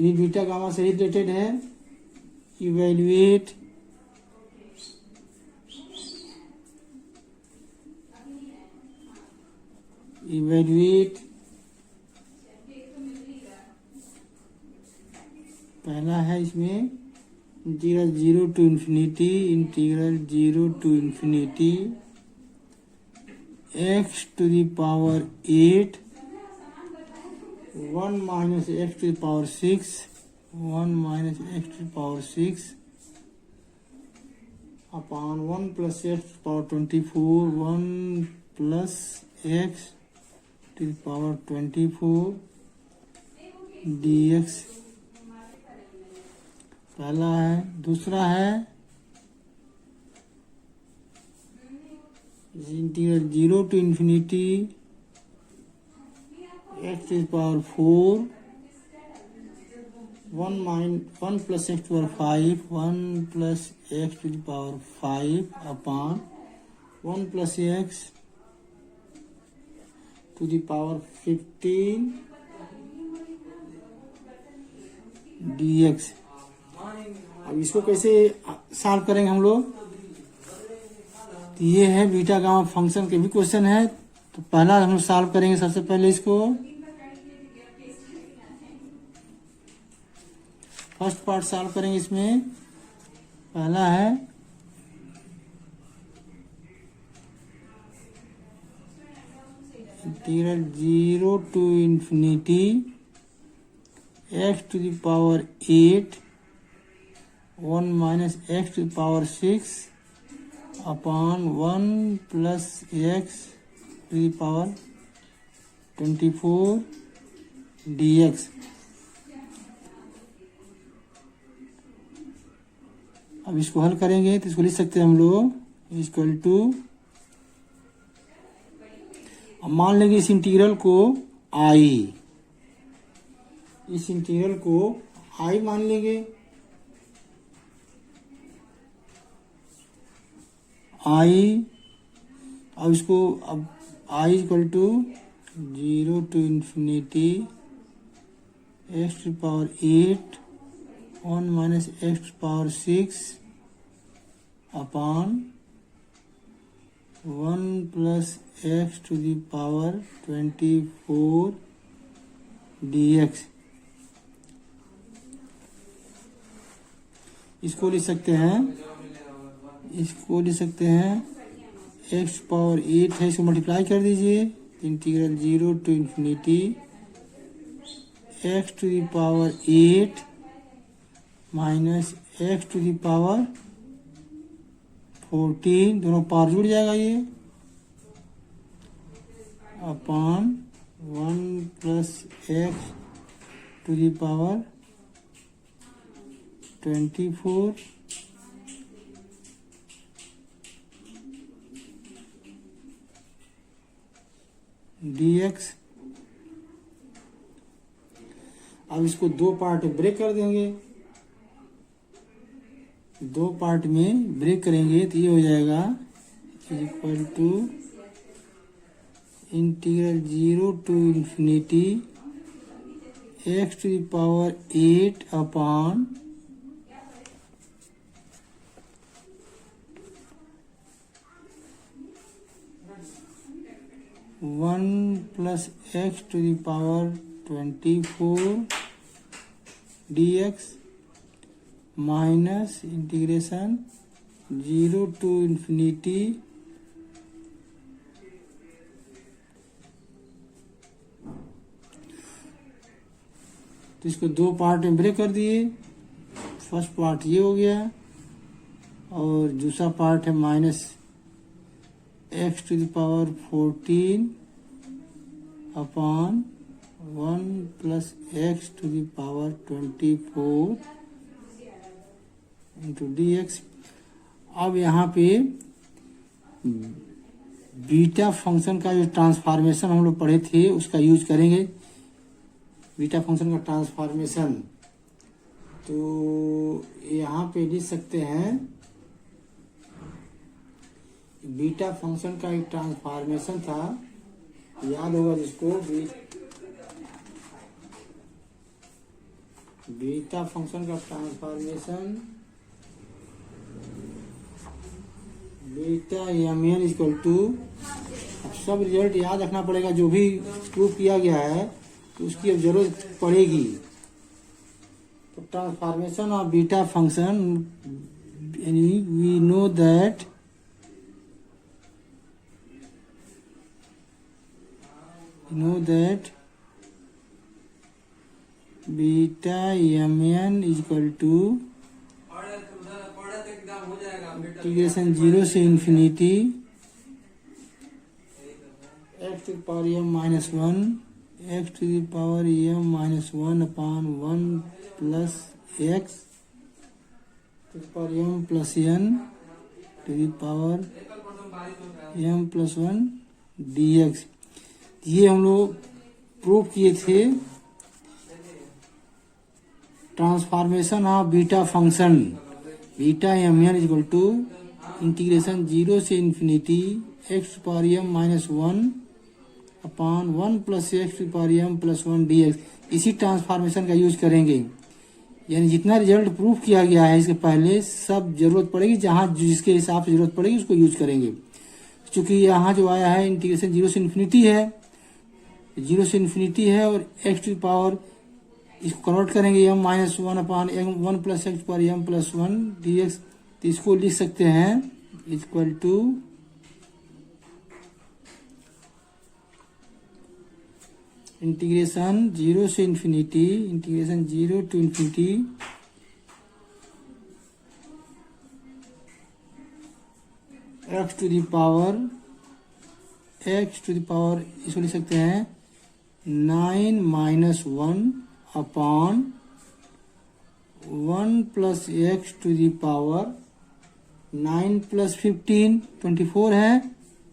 इन्हीं beta gamma से ही related है। इवेल्युएट पहला है इसमें integral 0 to infinity x to the power 8 1 minus x to the power 6 upon 1 plus x to the power 24 1 plus x to the power 24 dx पहला है। दूसरा है integral 0 to infinity x to the power 4 1 plus x to the power 5 1 plus x to the power 5 upon 1 plus x to the power 15 dx। अब इसको कैसे solve करेंगे हम लोग? तो ये है बीटा गामा फंक्शन के भी क्वेश्चन है। तो पहला हम लोग सॉल्व करेंगे सबसे पहले इसको। फर्स्ट पार्ट सॉल्व करेंगे। इसमें पहला है integral 0 to infinity x to the power 8 1 minus x to the power 6 upon 1 plus x to the power 24 dx। अब इसको हल करेंगे तो इसको लिख सकते हैं हम लोग इक्वल टू, अब मान लेंगे इस इंटीग्रल को i, इस इंटीग्रल को i मान लेंगे। i, अब इसको अब i equal to 0 to infinity x to the power 8 1 minus x to the power 6 upon 1 plus x to the power 24 dx। इसको लिख सकते हैं x पावर 8 है, इसको मल्टीप्लाई कर दीजिए। Integral 0 to infinity x to the power 8 minus x to the power 14, दोनों power जुड़ जाएगा ये, upon 1 plus x to the power 24 dx। अब इसको दो पार्ट में ब्रेक कर देंगे। दो पार्ट में ब्रेक करेंगे तो ये हो जाएगा equal to integral 0 to infinity x to the power 8 upon 1 plus x to the power 24 dx minus integration 0 to infinity तो इसको दो पार्ट में ब्रेक कर दिए। फर्स्ट पार्ट ये हो गया और दूसरा पार्ट है minus x to the power 14 upon 1 plus x to the power 24 into dx। अब यहाँ पे बीटा फंक्शन का जो ट्रांसफॉर्मेशन हम लोग पढ़े थे उसका यूज करेंगे। बीटा फंक्शन का ट्रांसफॉर्मेशन तो यहाँ पे लिख सकते हैं बीटा फंक्शन का एक ट्रांसफॉर्मेशन था, याद होगा जिसको बीटा फंक्शन का transformation beta M n equal to, अब सब रिजल्ट याद रखना पड़ेगा, जो भी प्रूफ किया गया है तो उसकी अब जरूरत पड़ेगी। तो transformation of beta function, we know that beta M n equal to integration 0 से infinity x to the power m minus 1 x to the power m minus 1 upon 1 plus x to the power m plus n to the power m plus 1 d x. ये हम लोग prove किए थे transformation of beta function beta M n equal to integration 0 से infinity x to power m minus 1 upon 1 plus x to power m plus 1 d x. इसी ट्रांसफॉर्मेशन का use करेंगे, यानी जितना रिजल्ट प्रूफ किया गया है इसके पहले सब जरूरत पड़ेगी, जहाँ जिसके हिसाब से जरूरत पड़ेगी उसको यूज करेंगे। क्योंकि यहाँ जो आया है इंटीग्रेशन 0 से इन्फिनिटी है, 0 से इन्फिनिटी है और एक्स टू पावर इसको कन्वर्ट करेंगे m minus 1 upon m 1 plus x पर एम प्लस 1 डी एक्स। तो इसको लिख सकते हैं इक्वल टू इंटीग्रेशन 0 से infinity integration 0 to infinity x to the power इसको लिख सकते हैं 9 minus 1 upon 1 plus x to the power 9 plus 15 24 है,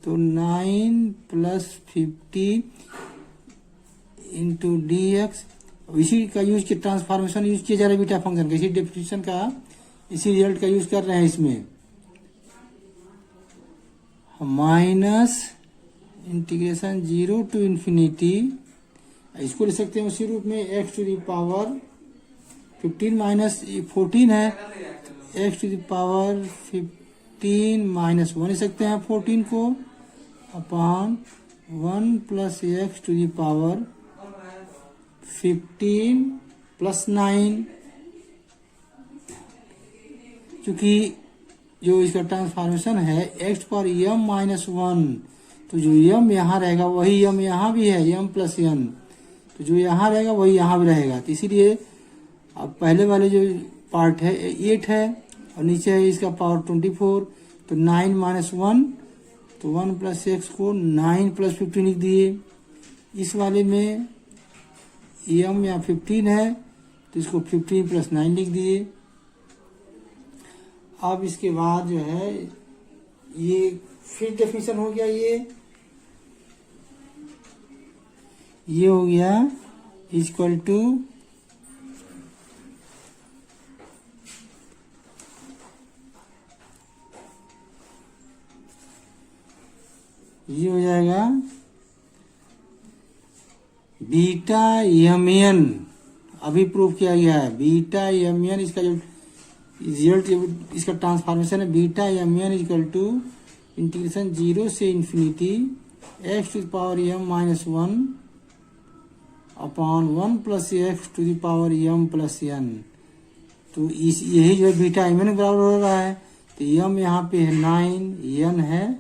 तो 9 प्लस 50 इंटू डी एक्स। इसी का यूज किया, ट्रांसफॉर्मेशन यूज किया जा रहा है बीटा फंक्शन का, इसी डेफिनेशन का इसी रिजल्ट का यूज कर रहे हैं इसमें। माइनस इंटीग्रेशन 0 टू इन्फिनिटी, इसको लिख सकते हैं उसी रूप में x to the power 15 minus 14 है, x to the power 15 minus 1 लिख सकते हैं 14 को upon 1 plus x to the power 15 plus 9। क्योंकि जो इसका ट्रांसफॉर्मेशन है एक्स पर एम माइनस 1, तो जो एम यहाँ रहेगा वही एम यहाँ भी है, एम प्लस एन, तो जो यहाँ रहेगा वही यहाँ भी रहेगा। तो इसीलिए अब पहले वाले जो पार्ट है 8 है और नीचे है इसका पावर 24, तो 9 माइनस 1, तो 1 प्लस एक्स को 9 प्लस 15 लिख दिए। इस वाले में एम या 15 है तो इसको 15 प्लस 9 लिख दिए। अब इसके बाद जो है ये फिर डेफिनेशन हो गया, ये हो गया इक्वल टू ये हो जाएगा बीटा एम एन, अभी प्रूव किया गया है बीटा एम एन, इसका जो रिजल्ट इसका ट्रांसफॉर्मेशन है beta M n equal to integration 0 से infinity x to the power m minus 1 upon 1 plus x to the power m plus n. तो इस यही जो है बीटा एम एन बराबर हो रहा है, तो एम यहाँ पे है 9, एन है,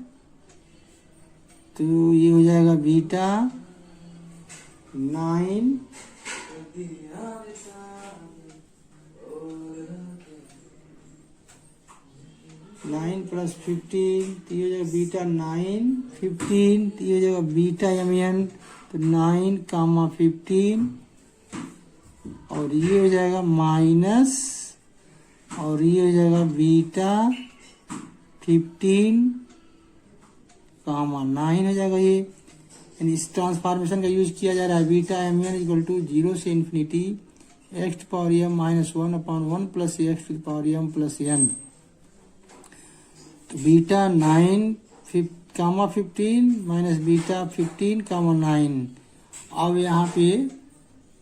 तो ये हो जाएगा बीटा 9 प्लस 15, तो ये हो जाएगा बीटा 9 15, तो ये हो जाएगा बीटा एम एन, तो 9 कामा 15, और ये हो जाएगा माइनस, और ये हो जाएगा बीटा 15 कामा 9 हो जाएगा ये। यानी इस ट्रांसफॉर्मेशन का यूज किया जा रहा है beta M n equal to 0 से infinity x to power m minus 1 upon 1 plus x to power m plus n. तो beta 9 comma 15 minus beta 15 comma 9। अब यहाँ पे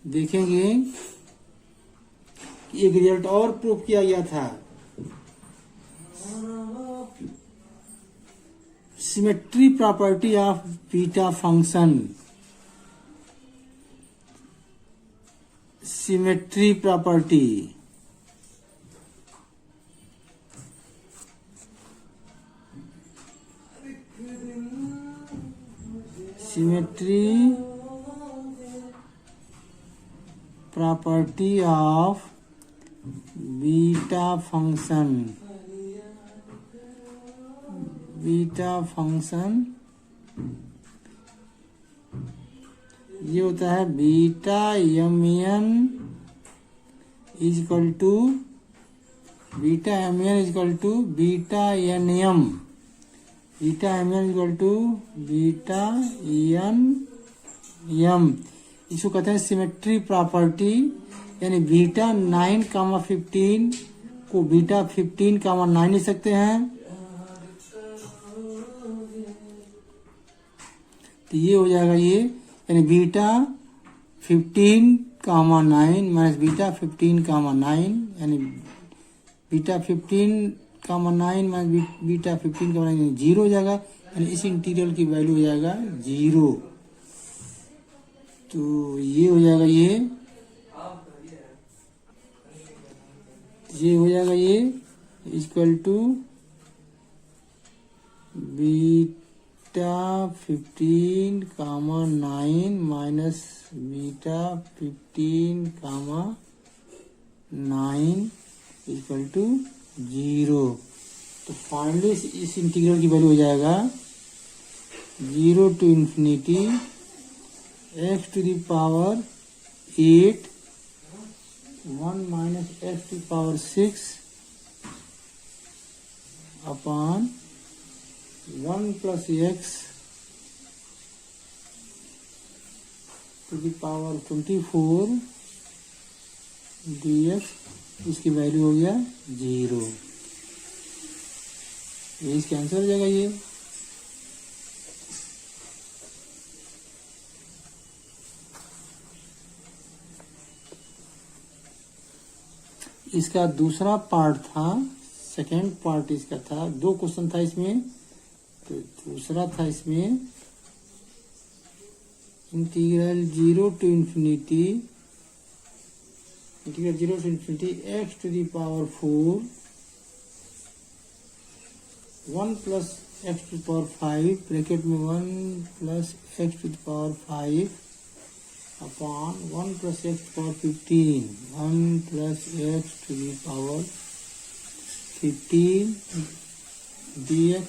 देखेंगे एक रिजल्ट और प्रूव किया गया था, symmetry property of beta function. Symmetry property, symmetry property of beta function. Beta function ये होता है beta M n equal to beta M n equal to beta n m. Beta M n equal to beta n m, इसको कहते हैं symmetry property. यानी beta 9,15 को beta 15,9 लिख सकते हैं। तो ये हो जाएगा ये, यानी बीटा 15,9 माइनस बीटा 15,9, यानी बीटा 15,9 माइनस बीटा 15,9 जीरो हो जाएगा। यानी इस इंटीग्रल की वैल्यू हो जाएगा 0। तो ये हो जाएगा ये हो जाएगा ये equal to beta 15,9 minus beta 15,9 equal to 0। तो फाइनली इस इंटीग्रल की वैल्यू हो जाएगा 0 to infinity x to the power 8 1 minus x to the power 6 upon 1 plus x to the power 24 dx। इसकी वैल्यू हो गया 0। ये इसका आंसर हो जाएगा ये। इसका दूसरा पार्ट था, सेकेंड पार्ट इसका था, 2 क्वेश्चन था इसमें। तो दूसरा था इसमें integral 0 to infinity x to the power 4 1 plus x to the power 5 bracket में 1 plus x to the power 5 upon 1 plus x power 15 1 plus x to the power 15 dx।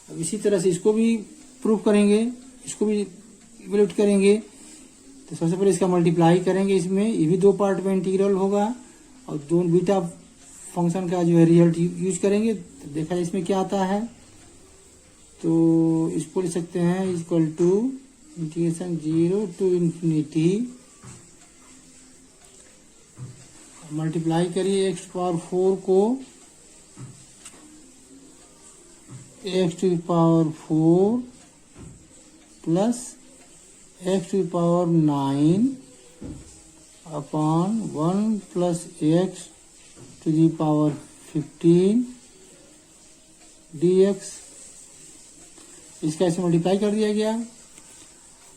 अब इसी तरह से इसको भी प्रूव करेंगे, इसको भी इवैल्यूएट करेंगे। तो सबसे पहले इसका मल्टीप्लाई करेंगे, इसमें ये भी 2 पार्ट में इंटीग्रल होगा और दोनों बीटा फंक्शन का जो है रिजल्ट यूज करेंगे। तो देखा जाए इसमें क्या आता है। तो इसको लिख सकते हैं equal to integration 0 to infinity multiply करिए x पावर 4 को x to power 4 plus x to power 9 upon 1 plus x to the power 15 dx। इसका ऐसे मल्टीप्लाई कर दिया गया।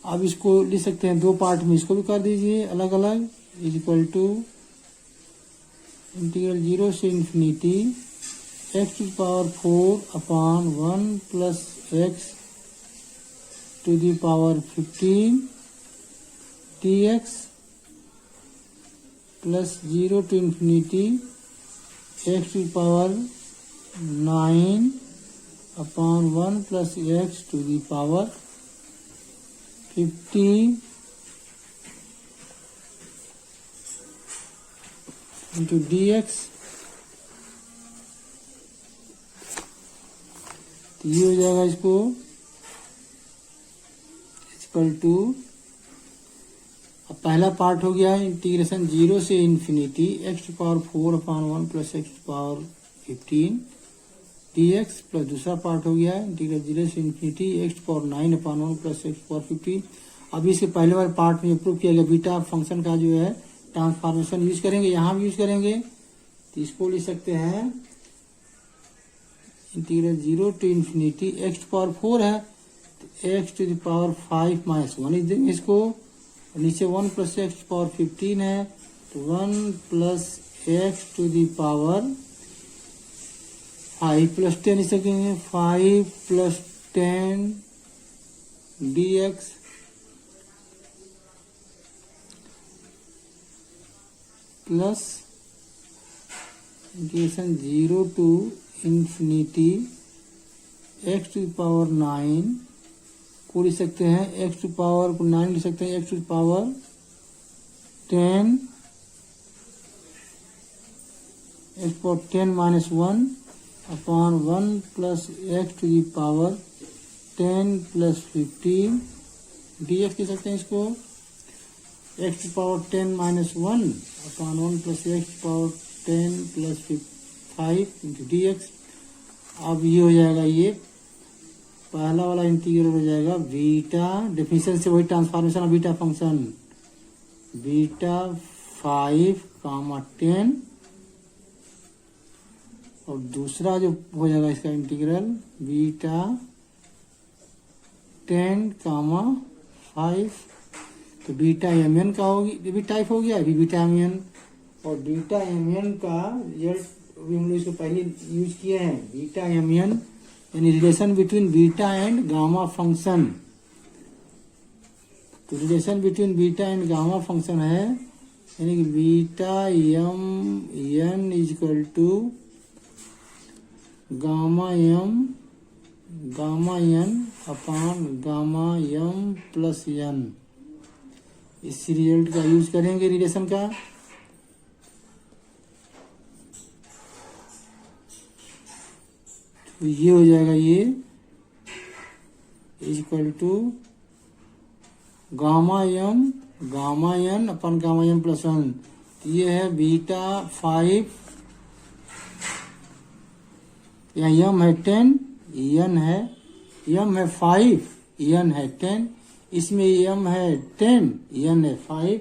अब इसको लिख सकते हैं 2 पार्ट में, इसको भी कर दीजिए अलग अलग। इक्वल टू इंटीग्रल 0 से infinity x to power 4 upon 1 plus x to the power 15 dx plus 0 to infinity x to power 9 upon 1 plus x to the power 50 into dx। तो ये हो जाएगा इसको इक्वल टू, अब पहला पार्ट हो गया इंटीग्रेशन 0 से infinity x to power 4 upon 1 plus x to power 15 dx plus दूसरा पार्ट हो गया इंटीग्रल 0 से infinity x to power 9 upon 1 plus x to power 15। अभी इसके पहले वाले पार्ट में प्रूव किया गया बीटा फंक्शन का जो है ट्रांसफॉर्मेशन यूज करेंगे, यहाँ भी यूज करेंगे। तो इसको लिख सकते हैं integral 0 to infinity x to power 4 है तो x to the power 5 minus 1 इस देंगे इसको। नीचे 1 plus x to power 15 है तो 1 plus x to the power 5 plus 10 इसे कहेंगे 5 plus 10 dx plus integration 0 to infinity x to the power 9 को लिख सकते हैं, x to power 9 लिख सकते हैं, x to the power 10 x power 10 minus 1 upon 1 plus x to the power 10 plus 15 dx लिख सकते हैं इसको। x to power 10 minus 1 upon 1 plus x to power 10 plus 5 into dx। अब ये हो जाएगा, ये पहला वाला इंटीग्रल हो जाएगा बीटा, डेफिनेशन से वही transformation of beta function, beta 5, 10 और दूसरा जो हो जाएगा इसका इंटीग्रल बीटा 10, 5 तो बीटा एम एन का होगी, ये भी टाइप हो गया, अभी बीटा एम एन। और बीटा एम एन का रिजल्ट अभी हम लोग इसको पहले यूज किए हैं, बीटा एम एन यानी relation between beta and gamma function. तो relation between beta and gamma function है यानी कि beta M N is equal to gamma N upon gamma M plus N. इस रिजल्ट का यूज करेंगे रिलेशन का। तो ये हो जाएगा, ये equal to gamma n upon gamma M plus 1। तो ये है बीटा 5, यहाँ एम है 10, एन है, एम है 5, एन है 10, इसमें एम है 10, एन है 5।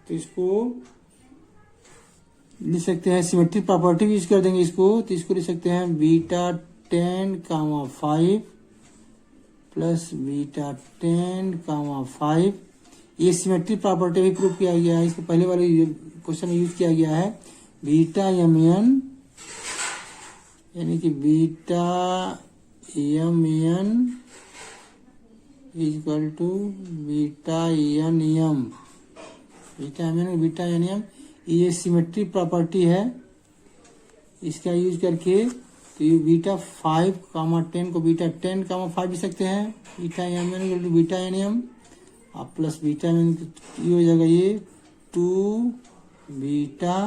तो इसको लिख सकते हैं, सिमेट्री प्रॉपर्टी यूज कर देंगे इसको। तो इसको लिख सकते हैं बीटा 10, 5 प्लस बीटा 10, 5। ये सिमेट्री प्रॉपर्टी भी प्रूव किया गया है, इसको पहले वाले क्वेश्चन में यूज किया गया है। बीटा एम एन यानी कि beta M n equal to beta n m, beta M n beta n m, ये सिमेट्री प्रॉपर्टी है। इसका यूज करके तो ये बीटा 5, 10 को बीटा 10, 5 भी सकते हैं, beta M n equal to beta n m और प्लस बीटा एम एन, ये हो जाएगा ये 2 बीटा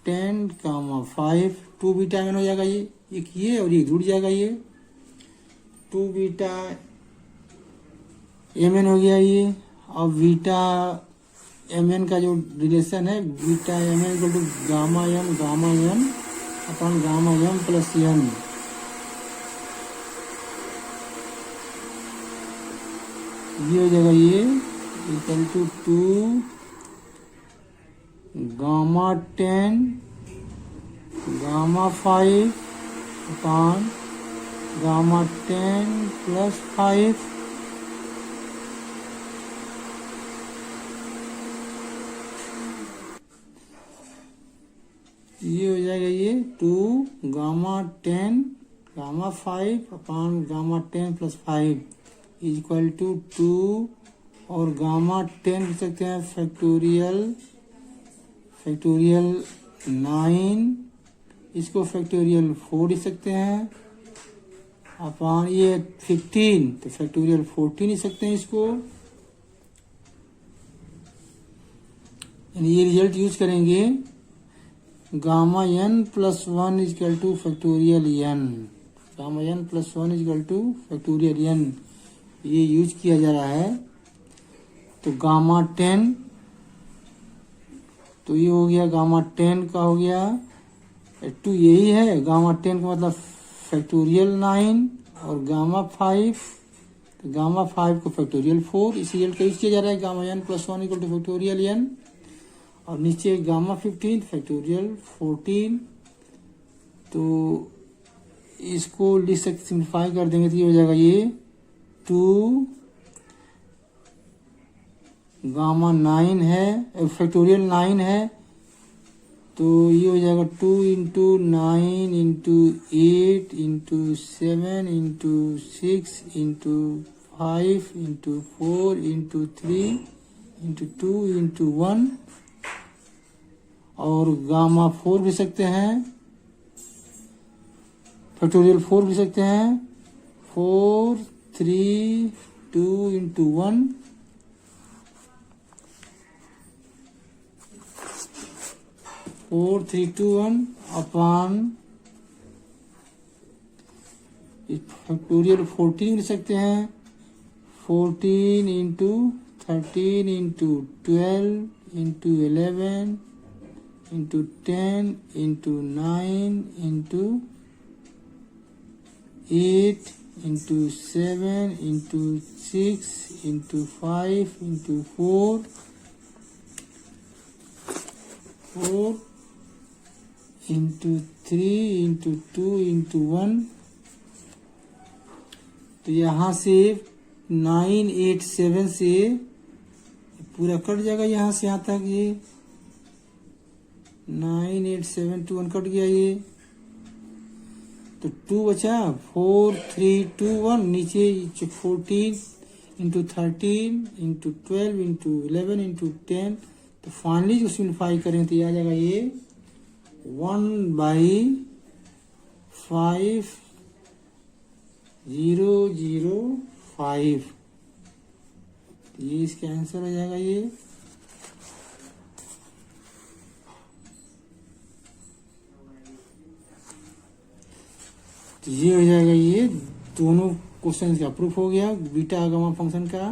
10, 5, 2 बीटा एम एन हो जाएगा, ये एक ये और ये जुड़ जाएगा, ये 2 बीटा एम एन हो गया ये। अब बीटा एम एन का जो रिलेशन है, beta M n equal to gamma n upon gamma M plus n. ये हो जाएगा, ये equal to 2 gamma 10, gamma 5 upon gamma 10 plus 5। ये हो जाएगा, ये 2 gamma 10, gamma 5 upon gamma 10 plus 5 is equal to 2 और गामा 10 लिख सकते हैं फैक्टोरियल 9, इसको फैक्टोरियल 4 लिख सकते हैं अपॉन ये 15 तो फैक्टोरियल 14 लिख सकते हैं इसको। यानी ये रिजल्ट यूज करेंगे, gamma n plus 1 equal to factorial n, gamma n plus 1 equal to factorial n, ये यूज किया जा रहा है। तो गामा 10, तो ये हो गया गामा 10 का हो गया 2, यही है गामा 10 का मतलब फैक्टोरियल 9 और गामा 5, तो गामा 5 को फैक्टोरियल 4, इसी रिजल्ट का यूज किया जा रहा है, gamma n plus 1 equal to factorial n. और नीचे गामा 15 फैक्टोरियल 14, तो इसको लिख सकते, सिंप्लीफाई कर देंगे तो ये हो जाएगा ये 2 गामा 9 है, फैक्टोरियल 9 है, तो ये हो जाएगा 2 into 9 into 8 into 7 into 6 into 5 into 4 into 3 into 2 into 1, और गामा 4 भी सकते हैं, फैक्टोरियल 4 भी सकते हैं, 4 3 2 इंटू 1, 4 3 2 1 अपॉन फैक्टोरियल 14 लिख सकते हैं, 14 into 13 into 12 into 11 into 10 into 9 into 8 into 7 into 6 into 5 into 4 into 3 into 2 into 1, तो यहाँ से 9 8 7 से पूरा कट जाएगा, यहाँ से यहाँ तक ये 9 8 7 2 1 कट गया ये, तो 2 बचा, 4 3 2 1, नीचे 14 इंटू 13 इंटू 12 इंटू 11 इंटू 10, तो फाइनली जो सिम्प्लीफाई करें तो ये आ जाएगा ये 1/5005, तो ये इसका आंसर हो जाएगा ये। तो ये हो जाएगा ये, दोनों क्वेश्चन का प्रूफ हो गया बीटा गामा फंक्शन का।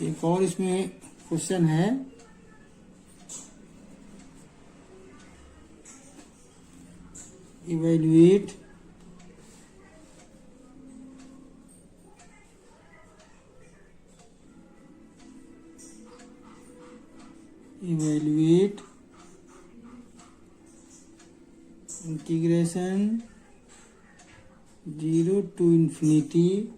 एक और इसमें क्वेश्चन है, evaluate integration 0 to infinity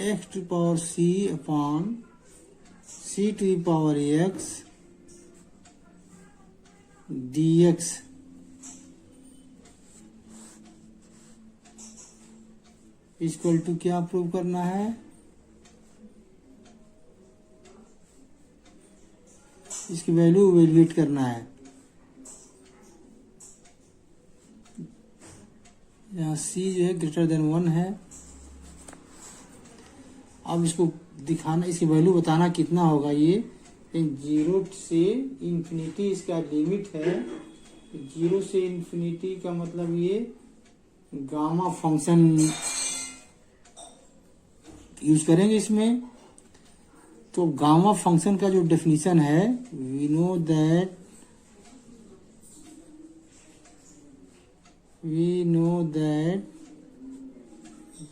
x to the power c upon c to the power x dx equal to क्या प्रूव करना है, इसकी वैल्यू इवैल्यूएट करना है। यहाँ c जो है ग्रेटर देन 1 है, अब इसको दिखाना, इसकी वैल्यू बताना कितना होगा ये, 0 से इन्फिनिटी इसका लिमिट है, 0 से इन्फिनिटी का मतलब ये गामा फंक्शन यूज करेंगे इसमें। तो गामा फंक्शन का जो डेफिनेशन है, we know that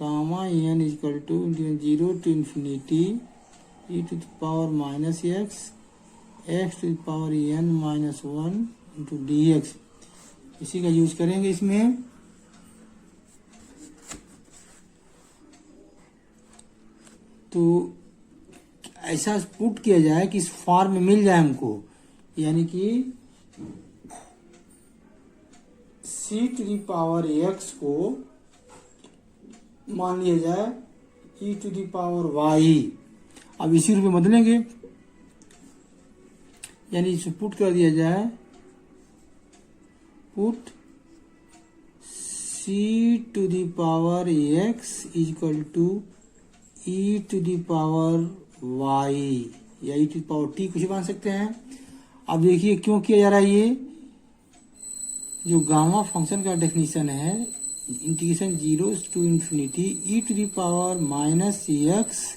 gamma n equal to 0 to infinity e to the power minus x to the power n minus 1 into dx, इसी का यूज करेंगे इसमें। तो ऐसा पुट किया जाए कि इस फॉर्म में मिल जाए हमको, यानी कि c to the power x को मान लिया जाए e to the power y, अब इसी रूप में बदलेंगे, यानी इसे पुट कर दिया जाए, put c to the power x equal to e to the power y या e to the power t, कुछ मान सकते हैं। अब देखिए क्यों किया जा रहा है, ये जो गामा फंक्शन का डेफिनेशन है, integration 0 to infinity e to the power minus x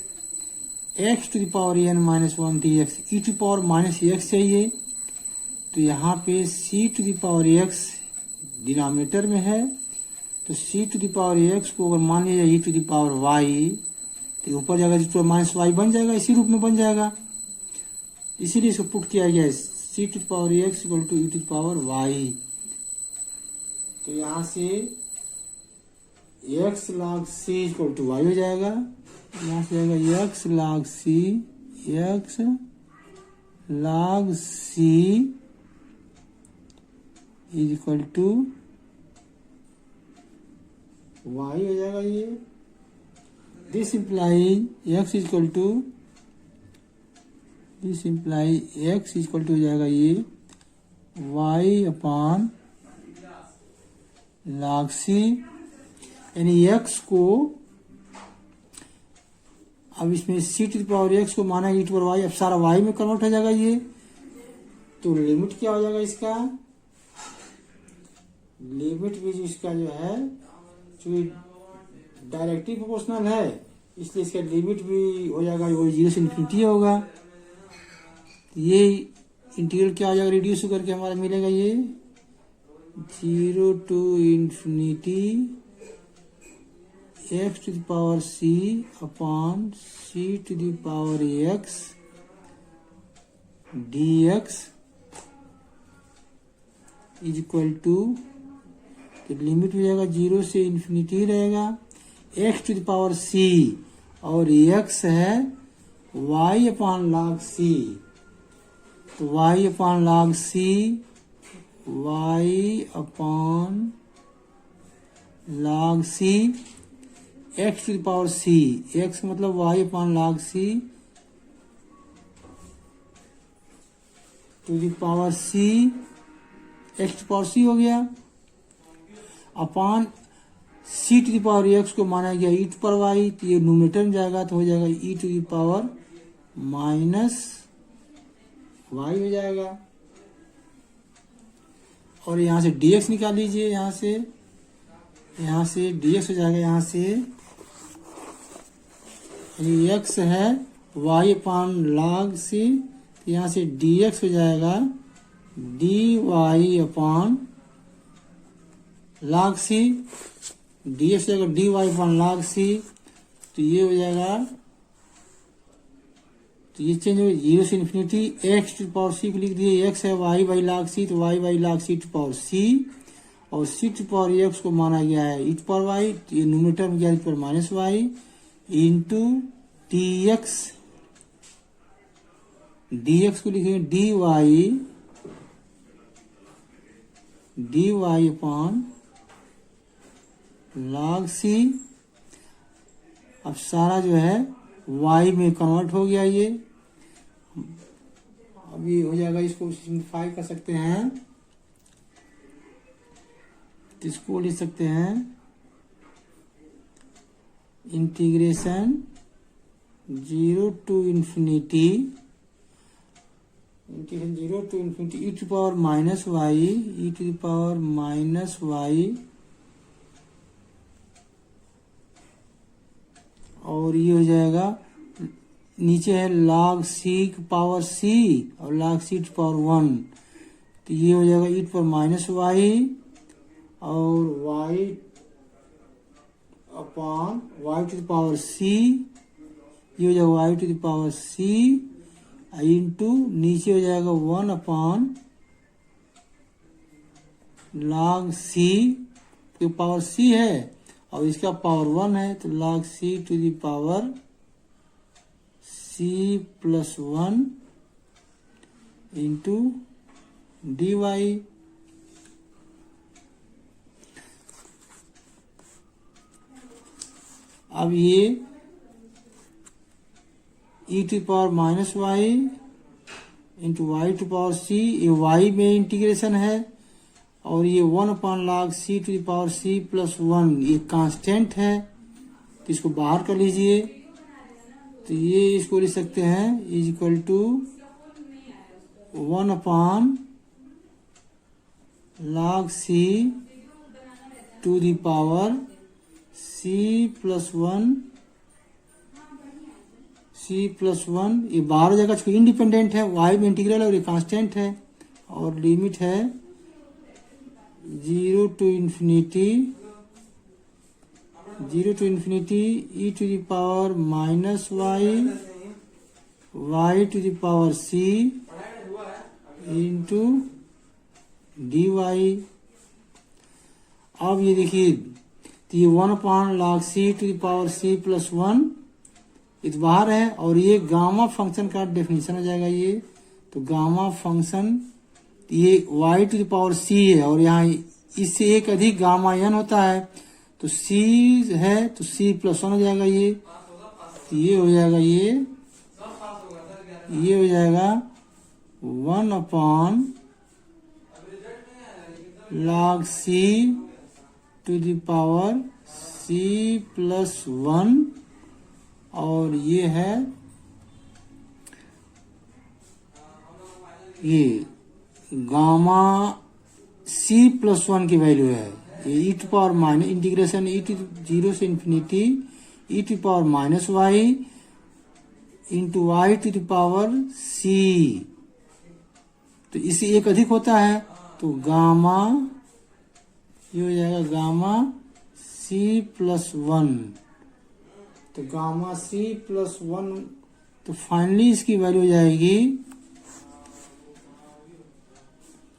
to the power n minus 1 dx, e to the power minus x चाहिए, तो यहाँ पे C to the power X denominator में है, तो C to the power x को अगर मान लिया जाए E to the power Y, तो ऊपर जाएगा तो माइनस वाई बन जाएगा, इसी रूप में बन जाएगा। इसीलिए इसको पुट किया गया है C to the power X equal to E to the power Y. तो यहाँ से X log C equal to Y हो जाएगा, यहाँ से जाएगा X log C, X log C is equal to Y हो जाएगा ये। This imply X is equal to, this imply X is equal to हो जाएगा ये वाई अपॉन log सी, यानी एक्स को अब इसमें सी टू द पावर एक्स को माना ई टू पावर वाई, अब सारा वाई में कन्वर्ट हो जाएगा ये। तो लिमिट क्या हो जाएगा इसका, लिमिट भी जो इसका जो है जो डायरेक्टली प्रोपोर्शनल है, इसलिए इसका लिमिट भी हो जाएगा वो 0 से इन्फिनिटी होगा। ये इंटीग्रल क्या हो जाएगा, रिड्यूस करके हमारा मिलेगा ये 0 to infinity x to the power C upon C to the power X D X is equal to, तो लिमिट हो जाएगा 0 से इन्फिनिटी रहेगा X to the power C, और एक्स है वाई अपॉन log सी, तो Y upon log C, Y upon log C X to the power C, X मतलब Y upon log C to the power C, X to power सी हो गया, upon C to the power x को माना गया ई to power Y, तो ये numerator में जाएगा तो हो जाएगा E to the power minus Y हो जाएगा। और यहाँ से dx निकाल लीजिए, यहाँ से dx हो जाएगा, यहाँ से x है y अपॉन log सी, तो यहाँ से dx हो जाएगा dy अपॉन log सी, dx हो जाएगा dy अपॉन log सी, तो ये हो जाएगा, तो ये चेंज हो 0 से इन्फिनिटी एक्स टू पावर सी को लिख दिए, एक्स है वाई बाई log सी, तो Y by log C to power C, और सी टू पावर एक्स को माना गया है ई टू पावर वाई, तो ये न्यूमरेटर में गया ई पर minus Y into d x, dx को लिखेंगे dy अपॉन log सी। अब सारा जो है y में कन्वर्ट हो गया ये, अभी हो जाएगा, इसको सिंप्लीफाई कर सकते हैं, इसको लिख सकते हैं integration 0 to infinity e to power minus y, e to the power minus Y, और ये हो जाएगा नीचे है log सी पावर सी और log सी टू पावर 1, तो ये हो जाएगा E to power minus Y और Y upon Y to the power C, ये हो जाएगा Y to the power C into नीचे हो जाएगा 1 अपॉन log सी, तो पावर सी है और इसका पावर 1 है, तो log C to the power C plus 1 into D Y. अब ये E to power minus Y into Y to power C, ये वाई में इंटीग्रेशन है, और ये 1 upon log C to the power C plus 1 ये कांस्टेंट है, तो इसको बाहर कर लीजिए, तो ये इसको लिख सकते हैं is equal to 1 upon log C to the power C plus 1, c plus 1 ये बाहर हो जाएगा, इंडिपेंडेंट है, वाई में इंटीग्रल है और ये कांस्टेंट है, और लिमिट है 0 to infinity e to the power minus y to the power c into dy। अब ये देखिए, तो ये 1/log c to the power c plus 1 इस बाहर है, और ये गामा फंक्शन का डेफिनेशन हो जाएगा ये। तो गामा फंक्शन ये y to the power c है, और यहाँ इससे एक अधिक गामा n होता है, तो c है तो c plus 1 हो जाएगा ये। तो ये हो जाएगा ये हो जाएगा 1/log c to the power c plus 1, और ये है ये गामा c plus 1 की वैल्यू है। ये e to power minus integration e to 0 से infinity e to power minus y into y to the power c। तो इससे एक अधिक होता है, तो गामा ये हो जाएगा गामा c plus 1। तो गामा c plus 1, तो फाइनली इसकी वैल्यू हो जाएगी,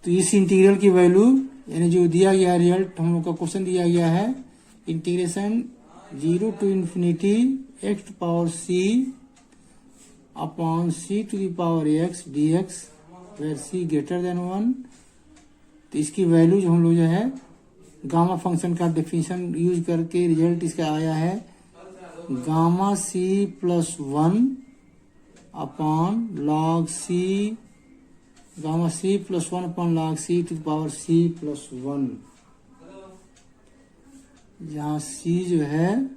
तो इस इंटीग्रल की वैल्यू यानी जो दिया गया रिजल्ट हम लोग का क्वेश्चन दिया गया है, integration 0 to infinity x to power c upon c to the power x dx where c greater than 1। तो इसकी वैल्यू जो हम लोग जो है गामा फंक्शन का डेफिनेशन यूज करके रिजल्ट इसका आया है gamma c plus 1 upon log c, gamma c plus 1 upon log c to the power c plus 1, जहाँ c जो है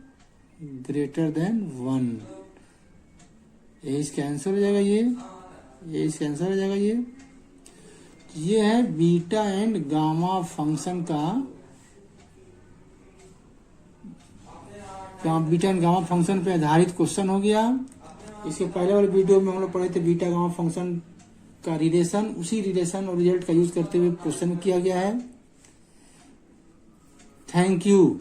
ग्रेटर देन 1। ये इसका आंसर हो जाएगा ये इसका आंसर हो जाएगा ये है बीटा एंड गामा फंक्शन का, बीटा एंड गामा फंक्शन पे आधारित क्वेश्चन हो गया। इसके पहले वाले वीडियो में हम लोग पढ़े थे बीटा गामा फंक्शन का रिलेशन, उसी रिलेशन और रिजल्ट का यूज करते हुए क्वेश्चन किया गया है। Thank you.